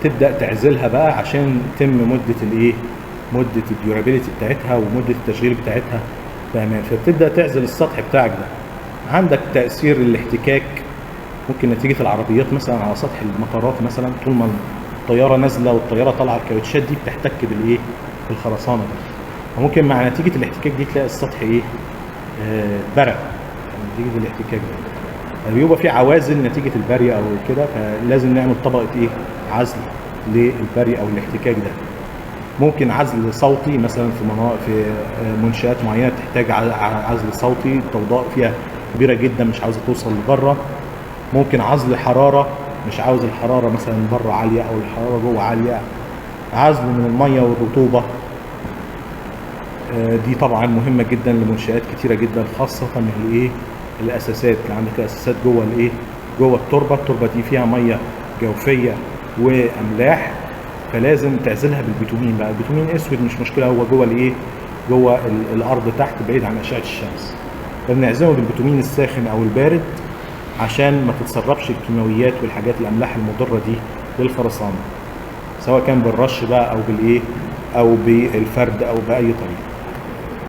تبدا تعزلها بقى عشان تتم مده الديورابيلتي بتاعتها ومده التشغيل بتاعتها بامان. فبتبدا تعزل السطح بتاعك ده. عندك تاثير الاحتكاك، ممكن نتيجه العربيات مثلا على سطح المطارات مثلا، طول ما الطياره نازله والطياره طالعه الكاوتشات دي بتحتك بالخرسانه دي، وممكن مع نتيجه الاحتكاك دي تلاقي السطح برق نتيجه الاحتكاك ده. بيبقى في عوازل نتيجه البري او كده، فلازم نعمل طبقه عزل للبري او الاحتكاك ده. ممكن عزل صوتي مثلا في منشآت معينه تحتاج عزل صوتي، الضوضاء فيها كبيره جدا مش عاوزه توصل لبره. ممكن عزل حراره، مش عاوز الحراره مثلا بره عاليه او الحراره جوه عاليه. عزل من الميه والرطوبه، دي طبعا مهمه جدا لمنشآت كتيره جدا، خاصه الاساسات. اللي عندك الاساسات جوه التربه دي فيها ميه جوفيه واملاح، فلازم تعزلها بالبيتومين بقى. البيتومين اسود مش مشكله، هو جوه الارض تحت بعيد عن اشعه الشمس، فبنعزله بالبيتومين الساخن او البارد عشان ما تتسربش الكيماويات والحاجات الاملاح المضره دي للخرسانه، سواء كان بالرش بقى او او بالفرد او باي طريقه.